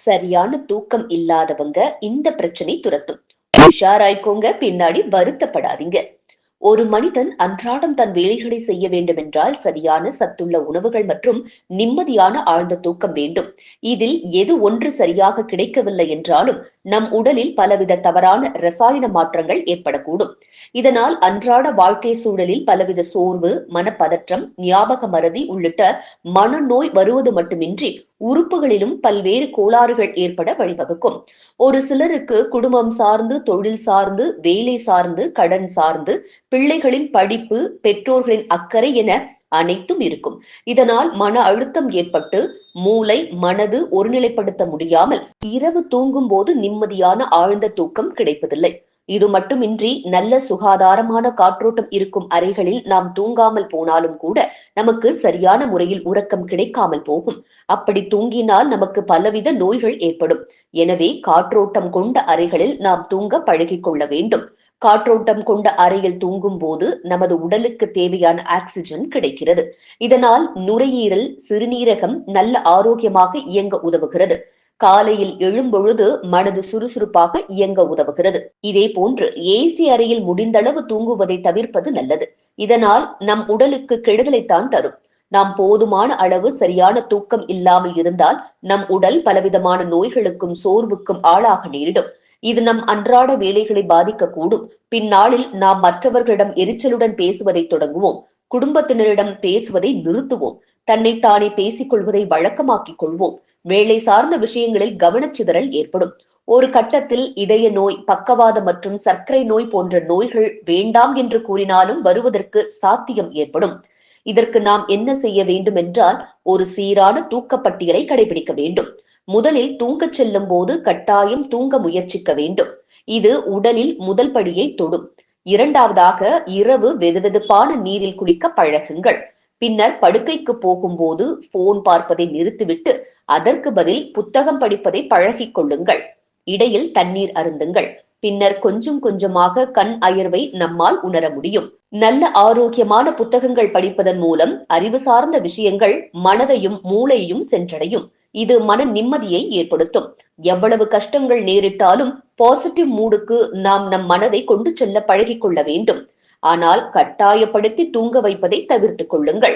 சரியான தூக்கம் இல்லாதவங்க இந்த பிரச்சனை துரத்தும். உஷாராய்க்கோங்க, பின்னாடி வருத்தப்படாதீங்க. ஒரு மனிதன் அன்றாடம் தன் வேலைகளை செய்ய வேண்டுமென்றால் சரியான சத்துள்ள உணவுகள் மற்றும் நிம்மதியான ஆழ்ந்த தூக்கம் வேண்டும். இதில் எது ஒன்று சரியாக கிடைக்கவில்லை என்றாலும் நம் உடலில் பலவித தவறான ரசாயன மாற்றங்கள் ஏற்படக்கூடும். இதனால் அன்றாட வாழ்க்கை சூழலில் பலவித சோர்வு, மனப்பதற்றம், ஞாபக மறதி உள்ளிட்ட மனநோய் வருவது மட்டுமின்றி உறுப்புகளிலும் பல்வேறு கோளாறுகள் ஏற்பட வழிவகுக்கும். ஒரு சிலருக்கு குடும்பம் சார்ந்து, தொழில் சார்ந்து, வேலை சார்ந்து, கடன் சார்ந்து, பிள்ளைகளின் படிப்பு, பெற்றோர்களின் அக்கறை என அனைத்தும் இருக்கும். இதனால் மன அழுத்தம் ஏற்பட்டு மூளை, மனது ஒருநிலைப்படுத்த முடியாமல் இரவு தூங்கும் போது நிம்மதியான ஆழ்ந்த தூக்கம் கிடைப்பதில்லை. இது மட்டுமின்றி நல்ல சுகாதாரமான காற்றோட்டம் இருக்கும் அறைகளில் நாம் தூங்காமல் போனாலும் கூட நமக்கு சரியான முறையில் உறக்கம் கிடைக்காமல் போகும். அப்படி தூங்கினால் நமக்கு பலவித நோய்கள் ஏற்படும். எனவே காற்றோட்டம் கொண்ட அறைகளில் நாம் தூங்க பழகிக் கொள்ள வேண்டும். காற்றோட்டம் கொண்ட அறையில் தூங்கும் போது நமது உடலுக்கு தேவையான ஆக்சிஜன் கிடைக்கிறது. இதனால் நுரையீரல், சிறுநீரகம் நல்ல ஆரோக்கியமாக இயங்க உதவுகிறது. காலையில் எழும்பொழுது மனது சுறுசுறுப்பாக இயங்க உதவுகிறது. இதே போன்று ஏசி அறையில் முடிந்தளவு தூங்குவதை தவிர்ப்பது நல்லது. இதனால் நம் உடலுக்கு கெடுதலைத்தான் தரும். நாம் போதுமான அளவு சரியான தூக்கம் இல்லாமல் இருந்தால் நம் உடல் பலவிதமான நோய்களுக்கும் சோர்வுக்கும் ஆளாக நேரிடும். இது நம் அன்றாட வேலைகளை பாதிக்கக்கூடும். பின்னாளில் நாம் மற்றவர்களிடம் எரிச்சலுடன் பேசுவதை தொடங்குவோம். குடும்பத்தினரிடம் பேசுவதை நிறுத்துவோம். தன்னைத்தானே பேசிக் கொள்வதை வழக்கமாக்கிக் கொள்வோம். வேலை சார்ந்த விஷயங்களில் கவனச்சிதறல் ஏற்படும். ஒரு கட்டத்தில் இதய நோய், பக்கவாதம் மற்றும் சர்க்கரை நோய் போன்ற நோய்கள் வேண்டாம் என்று கூறினாலும் வருவதற்கு சாத்தியம் ஏற்படும். இதற்கு நாம் என்ன செய்ய வேண்டும் என்றால், ஒரு சீரான தூக்க பட்டியலை கடைபிடிக்க வேண்டும். முதலில் தூங்கச் செல்லும் போது கட்டாயம் தூங்க முயற்சிக்க வேண்டும். இது உடலில் முதல் படியை தொடும். இரண்டாவதாக, இரவு வெதுவெதுப்பான நீரில் குளிக்க பழகுங்கள். பின்னர் படுக்கைக்கு போகும்போது போன் பார்ப்பதை நிறுத்திவிட்டு அதற்கு பதில் புத்தகம் படிப்பதை பழகிக் கொள்ளுங்கள். இடையில் தண்ணீர் அருந்துங்கள். பின்னர் கொஞ்சம் கொஞ்சமாக கண் அயர்வை நம்மால் உணர முடியும். நல்ல ஆரோக்கியமான புத்தகங்கள் படிப்பதன் மூலம் அறிவு சார்ந்த விஷயங்கள் மனதையும் மூளையையும் சென்றடையும். இது மன நிம்மதியை ஏற்படுத்தும். எவ்வளவு கஷ்டங்கள் நேரிட்டாலும் பாசிட்டிவ் மூடுக்கு நாம் நம் மனதை கொண்டு செல்ல பழகிக் கொள்ள வேண்டும். ஆனால் கட்டாயப்படுத்தி தூங்க வைப்பதை தவிர்த்துக் கொள்ளுங்கள்.